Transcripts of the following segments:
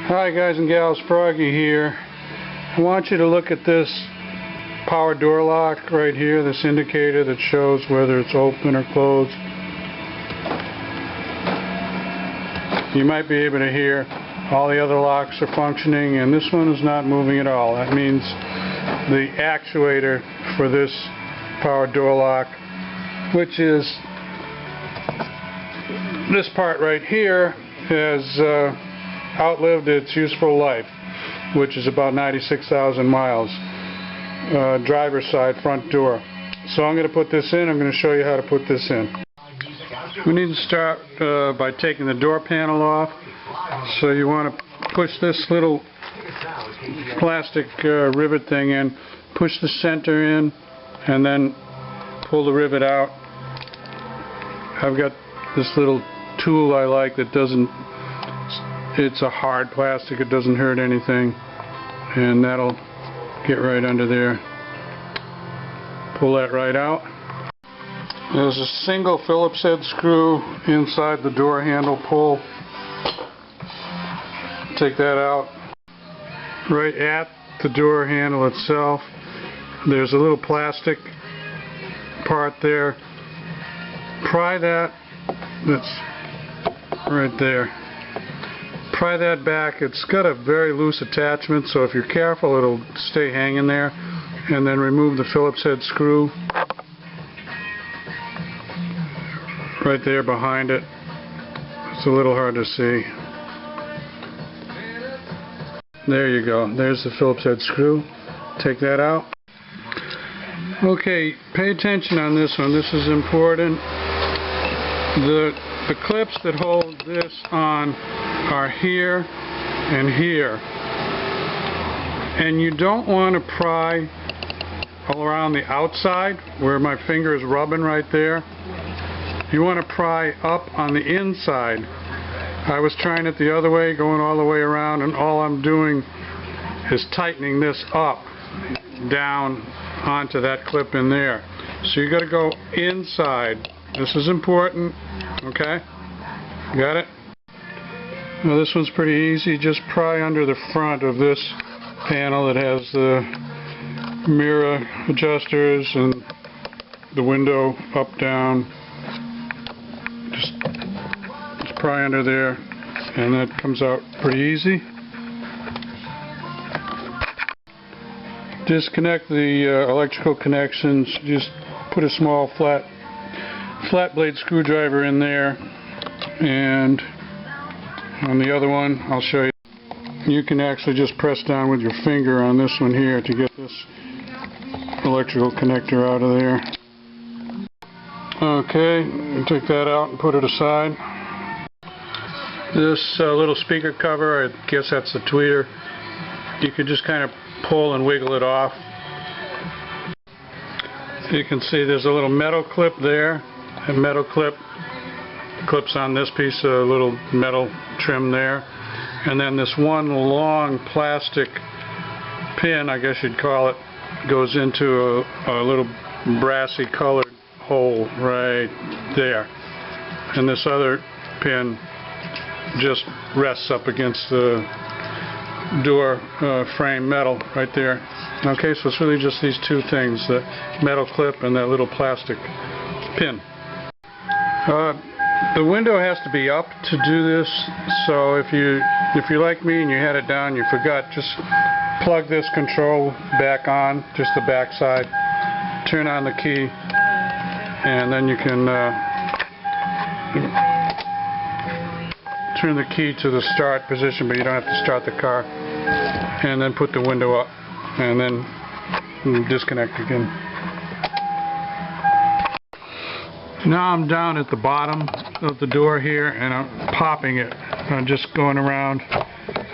Hi guys and gals, Froggy here. I want you to look at this power door lock right here, this indicator that shows whether it's open or closed. You might be able to hear all the other locks are functioning and this one is not moving at all. That means the actuator for this power door lock, which is this part right here, has outlived its useful life, which is about 96,000 miles. Driver's side front door. So I'm going to put this in. I'm going to show you how to put this in. We need to start by taking the door panel off. So you want to push this little plastic rivet thing in, push the center in, and then pull the rivet out. I've got this little tool I like that doesn't, it's a hard plastic, it doesn't hurt anything, and that'll get right under there. Pull that right out. There's a single Phillips head screw inside the door handle. Pull, take that out. Right at the door handle itself, there's a little plastic part there. Pry that, that's right there. Pry that back. It's got a very loose attachment, so if you're careful it'll stay hanging there. And then remove the Phillips head screw right there behind it. It's a little hard to see. There you go. There's the Phillips head screw. Take that out. Okay, pay attention on this one. This is important. The clips that hold this on are here and here. And you don't want to pry all around the outside where my finger is rubbing right there. You want to pry up on the inside. I was trying it the other way, going all the way around, and all I'm doing is tightening this up down onto that clip in there. So you got to go inside. This is important. Okay? Got it? Now this one's pretty easy. Just pry under the front of this panel that has the mirror adjusters and the window up, down. Just pry under there, and that comes out pretty easy. Disconnect the electrical connections. Just put a small flat blade screwdriver in there, and on the other one I'll show you. You can actually just press down with your finger on this one here to get this electrical connector out of there. Okay, take that out and put it aside. This little speaker cover, I guess that's the tweeter. You can just kind of pull and wiggle it off. You can see there's a little metal clip there. A metal clip clips on this piece of little metal trim there. And then this one long plastic pin, I guess you'd call it, goes into a little brassy colored hole right there. And this other pin just rests up against the door frame metal right there. Okay, so it's really just these two things, the metal clip and that little plastic pin. The window has to be up to do this, so if you're like me and you had it down, you forgot, just plug this control back on, just the back side, turn on the key, and then you can turn the key to the start position, but you don't have to start the car, and then put the window up, and then disconnect again. Now I'm down at the bottom of the door here and I'm popping it. I'm just going around,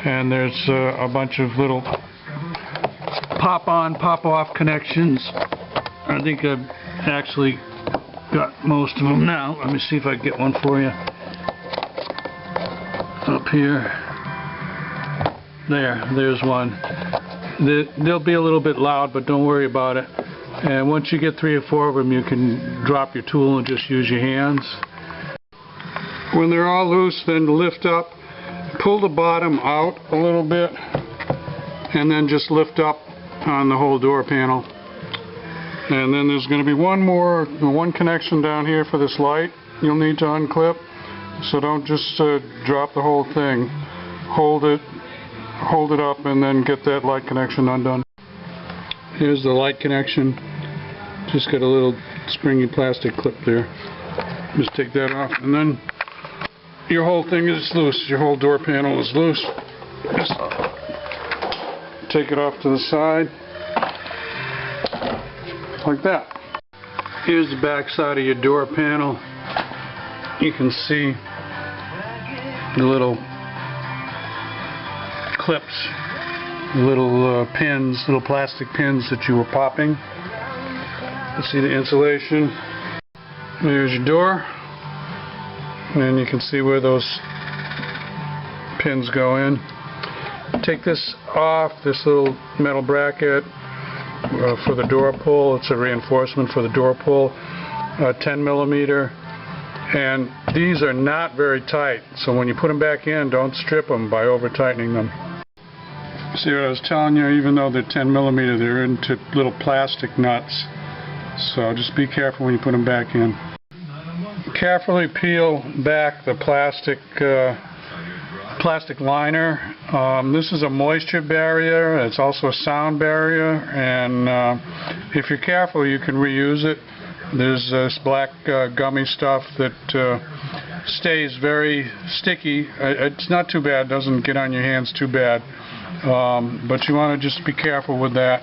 and there's a bunch of little pop on, pop off connections. I think I've actually got most of them now. Let me see if I can get one for you. Up here. There's one. They'll be a little bit loud, but don't worry about it. And once you get 3 or 4 of them, you can drop your tool and just use your hands. When they're all loose, then lift up pull the bottom out a little bit and then just lift up on the whole door panel. And then there's going to be one connection down here for this light you'll need to unclip. So don't just drop the whole thing. Hold it up and then get that light connection undone. Here's the light connection. Just got a little springy plastic clip there. Just take that off and then your whole thing is loose. Your whole door panel is loose. Just take it off to the side like that. Here's the back side of your door panel. You can see the little clips, little pins, little plastic pins that you were popping. You see the insulation. There's your door, and you can see where those pins go in. Take this off, this little metal bracket for the door pull. It's a reinforcement for the door pull, 10 millimeter. And these are not very tight, so when you put them back in, don't strip them by over tightening them. See what I was telling you, even though they're 10 millimeter, they're into little plastic nuts, so just be careful when you put them back in. Carefully peel back the plastic liner. This is a moisture barrier, it's also a sound barrier, and if you're careful you can reuse it. There's this black gummy stuff that stays very sticky. It's not too bad, doesn't get on your hands too bad, but you want to just be careful with that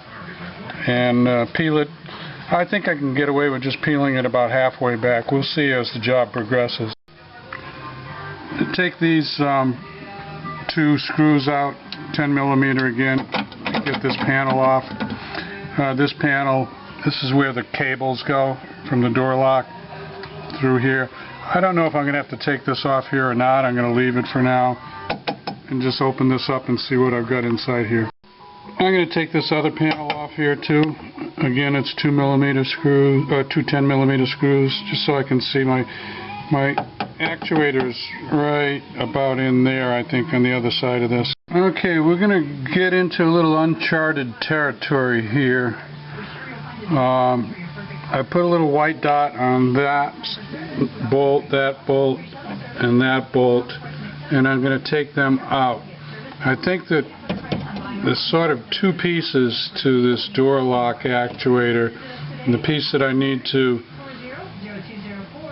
and peel it. I think I can get away with just peeling it about halfway back. We'll see as the job progresses. Take these two screws out, 10 millimeter again, get this panel off. This panel, this is where the cables go from the door lock through here. I don't know if I'm going to have to take this off here or not. I'm going to leave it for now and just open this up and see what I've got inside here. I'm going to take this other panel off here too. Again, it's 2 millimeter screws, two 10 millimeter screws, just so I can see my actuator's right about in there, I think, on the other side of this. Okay, we're going to get into a little uncharted territory here. I put a little white dot on that bolt, and that bolt, and I'm going to take them out. I think that there's sort of two pieces to this door lock actuator, and the piece that I need to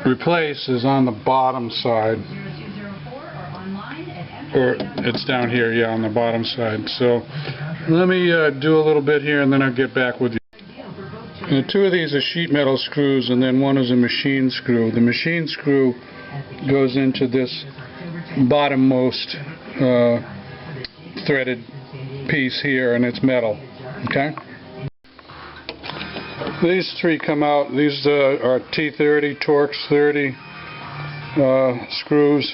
replace is on the bottom side, or it's down here, yeah, on the bottom side. So let me do a little bit here and then I'll get back with you. And two of these are sheet metal screws and then one is a machine screw. The machine screw goes into this bottommost threaded piece here, and it's metal. Okay? These three come out. These are T30, Torx 30 screws,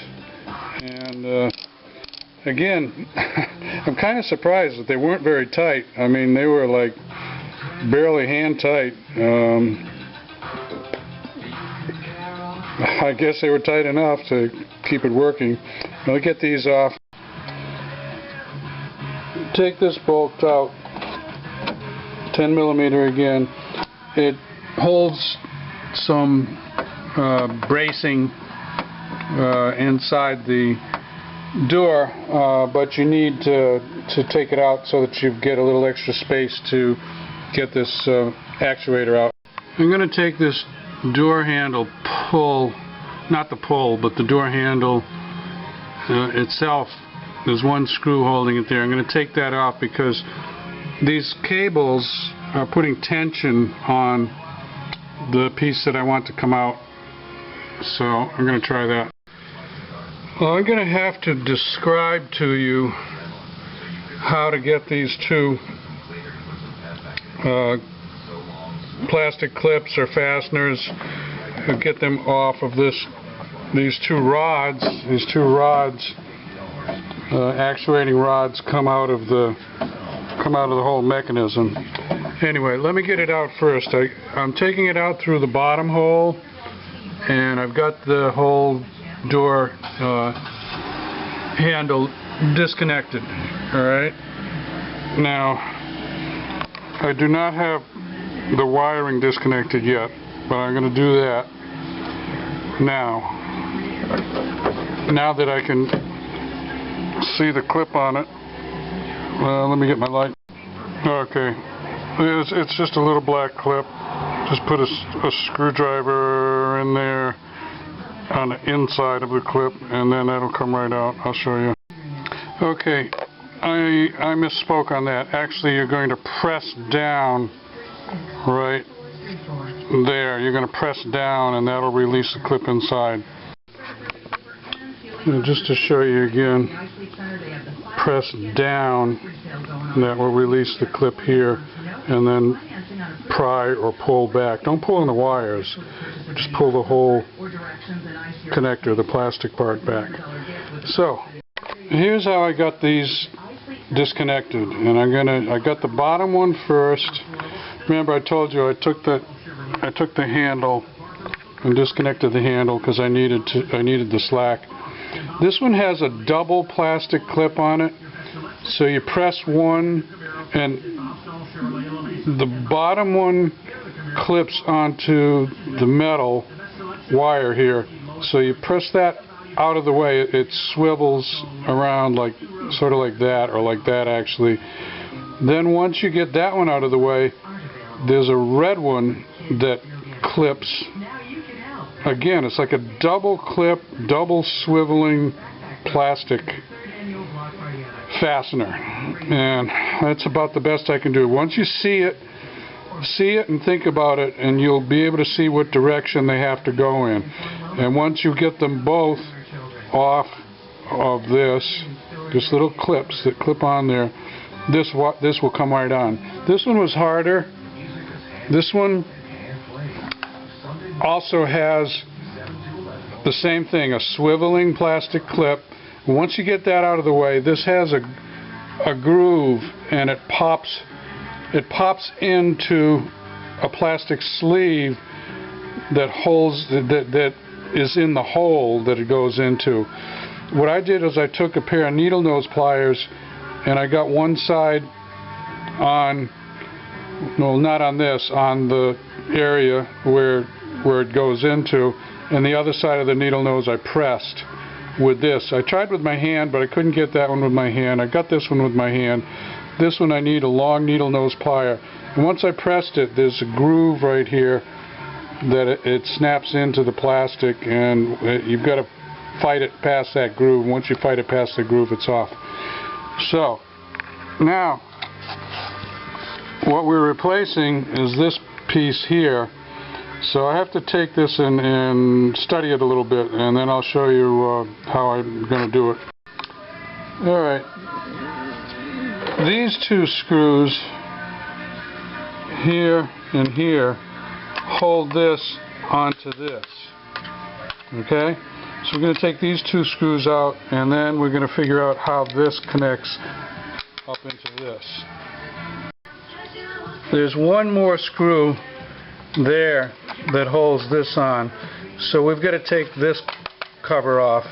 and again, I'm kind of surprised that they weren't very tight. I mean, they were like barely hand tight. I guess they were tight enough to keep it working. I'll get these off. Take this bolt out, 10 millimeter again. It holds some bracing inside the door, but you need to take it out so that you get a little extra space to get this actuator out. I'm going to take this door handle pull, not the pull, but the door handle itself. There's one screw holding it there. I'm going to take that off because these cables are putting tension on the piece that I want to come out. So I'm going to try that. Well, I'm going to have to describe to you how to get these two plastic clips or fasteners, get them off of these two rods. These two rods, actuating rods, come out of the whole mechanism. Anyway, let me get it out first. I'm taking it out through the bottom hole, and I've got the whole door handle disconnected. Alright, now I do not have the wiring disconnected yet, but I'm going to do that now that I can see the clip on it. Well, let me get my light. Okay, it's just a little black clip. Just put a screwdriver in there on the inside of the clip, and then that'll come right out. I'll show you. Okay, I misspoke on that. Actually, you're going to press down right there. You're going to press down, and that'll release the clip inside. And just to show you again, press down, and that will release the clip here, and then pry or pull back. Don't pull in the wires, just pull the whole connector, the plastic part, back. So here's how I got these disconnected, and I got the bottom one first. Remember, I told you I took the handle and disconnected the handle because I needed the slack. This one has a double plastic clip on it, so you press one and the bottom one clips onto the metal wire here, so you press that out of the way. It swivels around like sort of like that, or like that actually. Then once you get that one out of the way, there's a red one that clips. Again, it's like a double clip, double swiveling plastic fastener, and that's about the best I can do. Once you see it and think about it, and you'll be able to see what direction they have to go in. And once you get them both off of this, just little clips that clip on there, this will come right on. This one was harder. This one also has the same thing, a swiveling plastic clip. Once you get that out of the way, this has a groove, and it pops into a plastic sleeve that holds, that is in the hole that it goes into. What I did is I took a pair of needle nose pliers, and I got one side on, no, not on this, on the area where it goes into, and the other side of the needle nose I pressed with this. I tried with my hand, but I couldn't get that one with my hand. I got this one with my hand. This one I need a long needle nose plier. And once I pressed it, there's a groove right here that it snaps into the plastic, and you've got to fight it past that groove. Once you fight it past the groove, it's off. So now what we're replacing is this piece here. So I have to take this and study it a little bit, and then I'll show you how I'm going to do it. Alright, these two screws here and here hold this onto this. Okay? So we're going to take these two screws out, and then we're going to figure out how this connects up into this. There's one more screw there that holds this on, so we've got to take this cover off,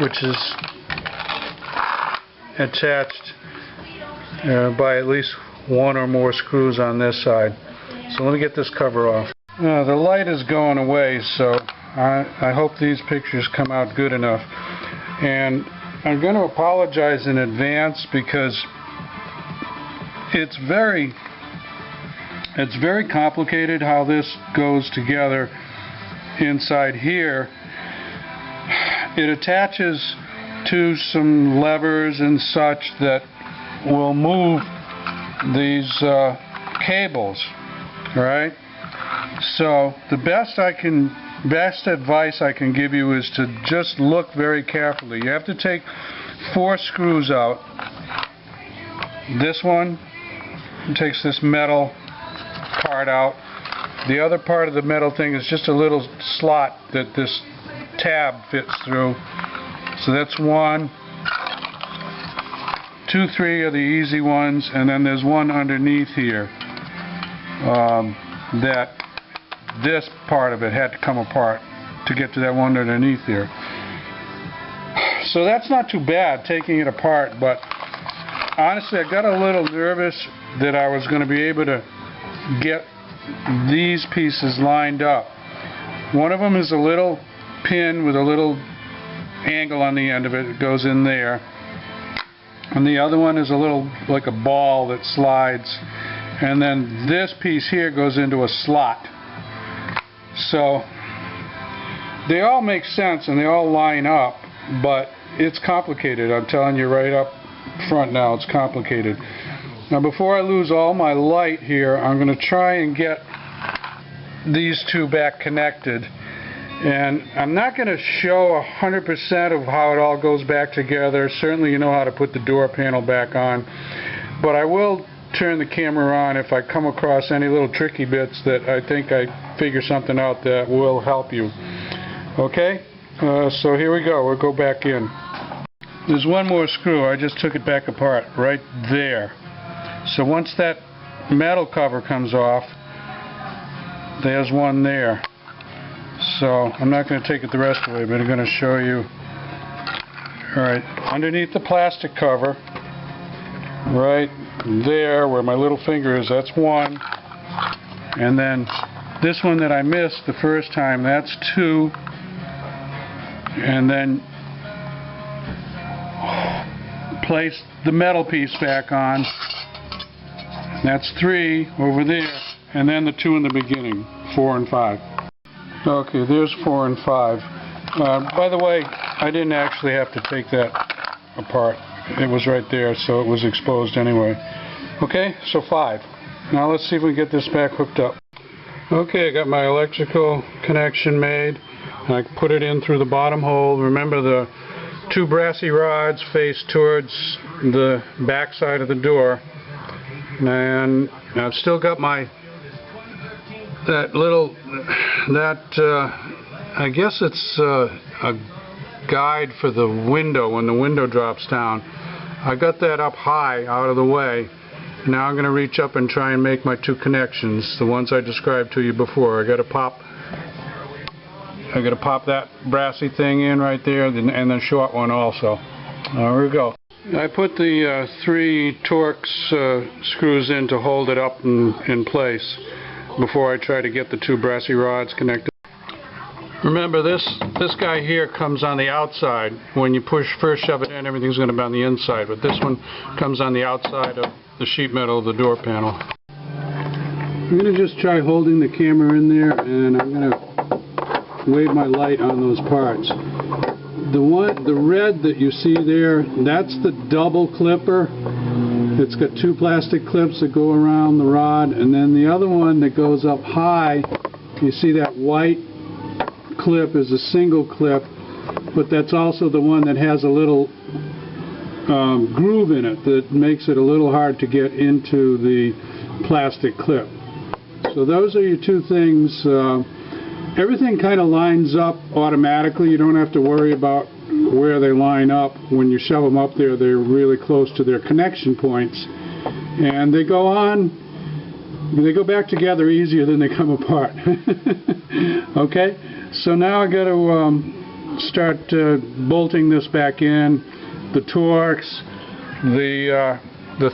which is attached by at least one or more screws on this side. So let me get this cover off. The light is going away, so I hope these pictures come out good enough. And I'm going to apologize in advance because it's very complicated how this goes together inside here. It attaches to some levers and such that will move these cables. Alright? So the best advice I can give you is to just look very carefully. You have to take 4 screws out. This one takes this metal part out. The other part of the metal thing is just a little slot that this tab fits through. So that's 1, 2, 3 are the easy ones, and then there's one underneath here that this part of it had to come apart to get to that one underneath here. So that's not too bad, taking it apart, but honestly I got a little nervous that I was going to be able to get these pieces lined up. One of them is a little pin with a little angle on the end of it. It goes in there. And the other one is a little, like a ball that slides. And then this piece here goes into a slot. So they all make sense and they all line up, but it's complicated. I'm telling you right up front now, it's complicated. Now before I lose all my light here, I'm going to try and get these two back connected. And I'm not going to show 100% of how it all goes back together. Certainly you know how to put the door panel back on. But I will turn the camera on if I come across any little tricky bits that I think I figure something out that will help you. Okay? So here we go. We'll go back in. There's one more screw. I just took it back apart right there. So once that metal cover comes off, there's one there. So I'm not going to take it the rest of the way, but I'm going to show you. Alright, underneath the plastic cover, right there where my little finger is, that's one. And then this one that I missed the first time, that's two. And then place the metal piece back on. That's three over there. And then the two in the beginning, 4 and 5. Okay, there's 4 and 5. By the way, I didn't actually have to take that apart. It was right there, so it was exposed anyway. Okay, so 5. Now let's see if we get this back hooked up. Okay, I got my electrical connection made. I put it in through the bottom hole. Remember, the two brassy rods face towards the back side of the door. And I've still got my I guess it's a guide for the window when the window drops down. I got that up high out of the way. Now I'm going to reach up and try and make my two connections, the ones I described to you before. I got to pop that brassy thing in right there, and the short one also. There we go. I put the 3 Torx screws in to hold it up in place before I try to get the 2 brassy rods connected. Remember, this guy here comes on the outside. When you first shove it in, everything's going to be on the inside, but this one comes on the outside of the sheet metal of the door panel. I'm going to just try holding the camera in there, and I'm going to wave my light on those parts. The red that you see there, that's the double clipper. It's got 2 plastic clips that go around the rod, and then the other one that goes up high, you see that white clip is a single clip, but that's also the one that has a little groove in it that makes it a little hard to get into the plastic clip. So those are your 2 things. Everything kind of lines up automatically. You don't have to worry about where they line up. When you shove them up there, they're really close to their connection points, and they go back together easier than they come apart. Okay, so now I got to start bolting this back in. The Torx, the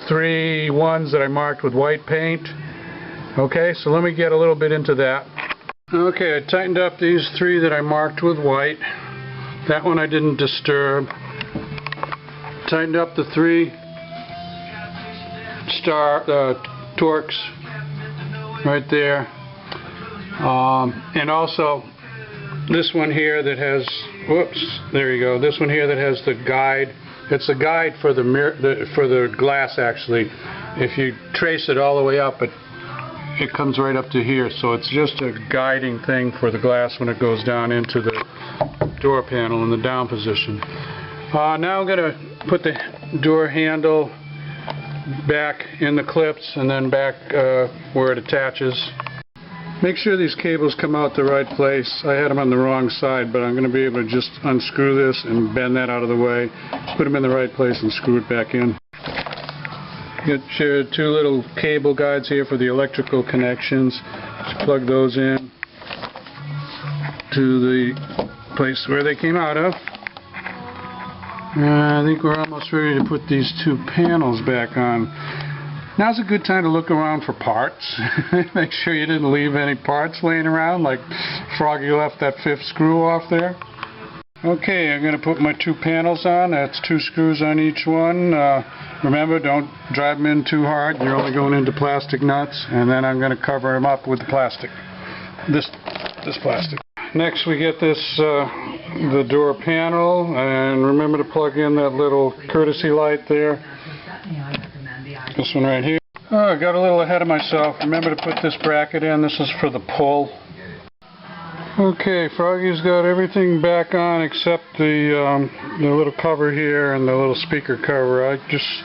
3 ones that I marked with white paint. Okay, so let me get a little bit into that. Okay, I tightened up these 3 that I marked with white. That one I didn't disturb. Tightened up the 3 Torx right there. And also this one here that has, whoops, there you go. This one here that has the guide. It's a guide for the mirror, for the glass actually. If you trace it all the way up, it comes right up to here. So it's just a guiding thing for the glass when it goes down into the door panel in the down position. Now I'm going to put the door handle back in the clips and then back where it attaches. Make sure these cables come out the right place. I had them on the wrong side, but I'm going to be able to just unscrew this and bend that out of the way, put them in the right place and screw it back in. Get your 2 little cable guides here for the electrical connections. Just plug those in to the place where they came out of. I think we're almost ready to put these two panels back on. Now's a good time to look around for parts. Make sure you didn't leave any parts laying around, like Froggy left that 5th screw off there. Okay, I'm going to put my two panels on. That's 2 screws on each one. Remember, don't drive them in too hard. You're only going into plastic nuts. And then I'm going to cover them up with the plastic. This plastic. Next we get this, the door panel. And remember to plug in that little courtesy light there. This one right here. Oh, I got a little ahead of myself. Remember to put this bracket in. This is for the pull. Okay, Froggy's got everything back on except the little cover here and the little speaker cover. I just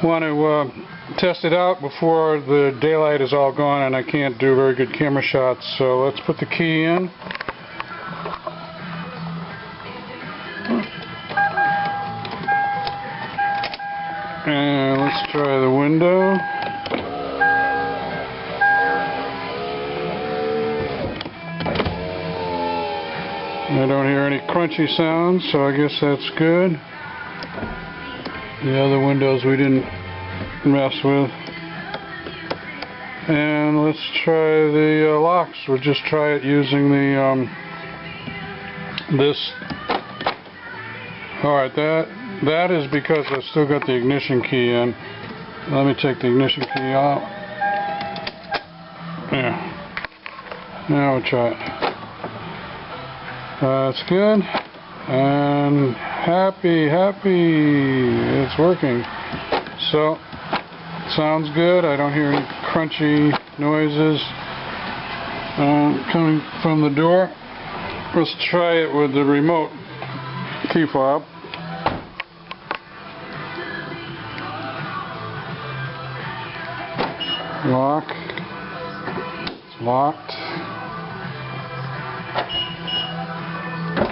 want to test it out before the daylight is all gone and I can't do very good camera shots. So let's put the key in. And let's try the window. I don't hear any crunchy sounds, so I guess that's good. The other windows we didn't mess with. And let's try the locks. We'll just try it using the this. Alright, that is because I still got the ignition key in. Let me take the ignition key out. Yeah. Now we'll try it. That's good. And happy. It's working. So, sounds good. I don't hear any crunchy noises coming from the door. Let's try it with the remote key fob. Lock. It's locked.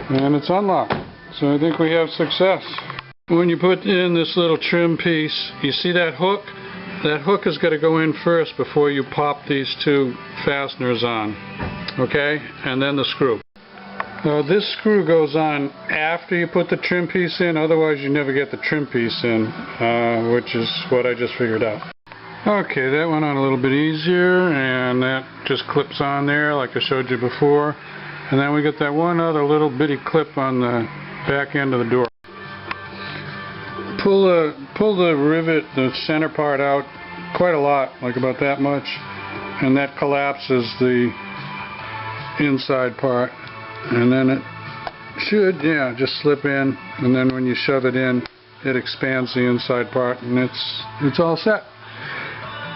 And it's unlocked. So I think we have success. When you put in this little trim piece, you see that hook? That hook has got to go in first before you pop these two fasteners on. Okay? And then the screw. This screw goes on after you put the trim piece in, otherwise you never get the trim piece in, which is what I just figured out. Okay, that went on a little bit easier, and that just clips on there like I showed you before. And then we get that one other little bitty clip on the back end of the door. Pull the rivet, the center part out quite a lot, like about that much, and that collapses the inside part. And then it should, yeah, just slip in, and then when you shove it in, it expands the inside part, and it's all set.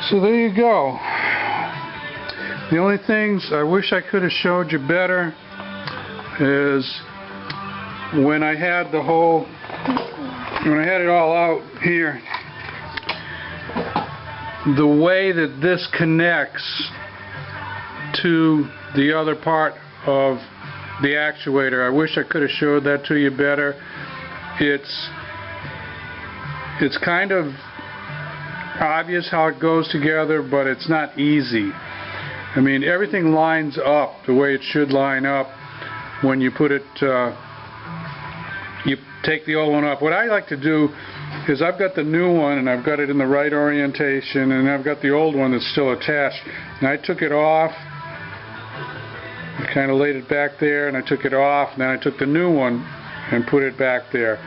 So there you go. The only things I wish I could have showed you better is when I had it all out here, the way that this connects to the other part of the actuator. I wish I could have showed that to you better. It's kind of obvious how it goes together, but it's not easy. I mean, everything lines up the way it should line up when you put it, you take the old one off. What I like to do is I've got the new one and I've got it in the right orientation, and I've got the old one that's still attached. And I took it off, I kind of laid it back there, and I took it off, and then I took the new one and put it back there,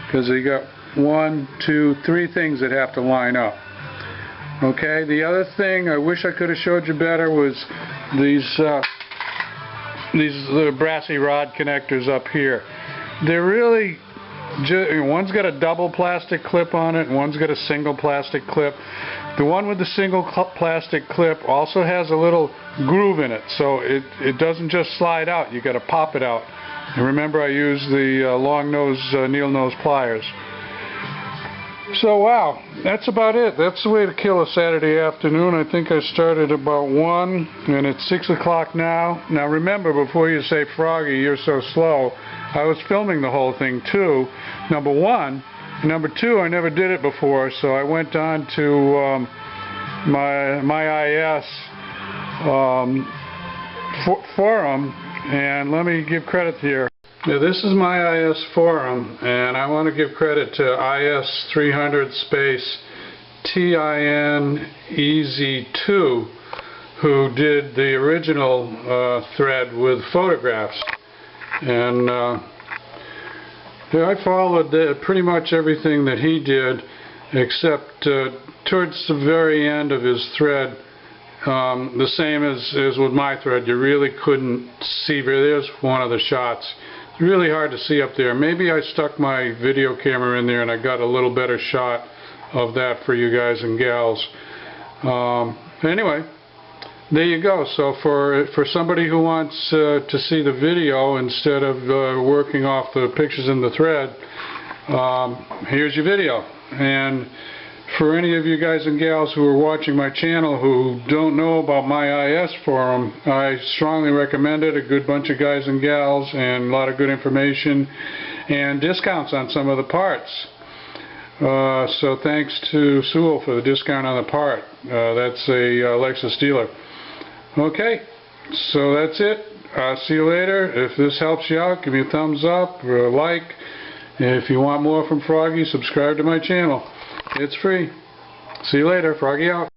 because you got 1, 2, 3 things that have to line up. Okay, the other thing I wish I could have showed you better was these brassy rod connectors up here. They're really, one's got a double plastic clip on it, and one's got a single plastic clip. The one with the single plastic clip also has a little groove in it, so it doesn't just slide out. You got to pop it out. And remember, I used the long nose needle nose pliers. So wow, that's about it. That's the way to kill a Saturday afternoon. I think I started about 1, and it's 6 o'clock now. Now remember, before you say, Froggy, you're so slow, I was filming the whole thing too, number 1. Number 2, I never did it before, so I went on to my IS forum, and let me give credit here. Now, this is my IS forum, and I want to give credit to IS300 space TINEZ2, who did the original thread with photographs. And I followed pretty much everything that he did, except towards the very end of his thread, the same as with my thread. You really couldn't see. There's one of the shots. It's really hard to see up there. Maybe I stuck my video camera in there and I got a little better shot of that for you guys and gals. Anyway, there you go. So for somebody who wants to see the video instead of working off the pictures in the thread, here's your video. And for any of you guys and gals who are watching my channel who don't know about my IS forum, I strongly recommend it. A good bunch of guys and gals and a lot of good information and discounts on some of the parts. So thanks to Sewell for the discount on the part. That's a Lexus dealer. Okay, so that's it. I'll see you later. If this helps you out, give me a thumbs up or a like. If you want more from Froggy, subscribe to my channel. It's free. See you later. Froggy out.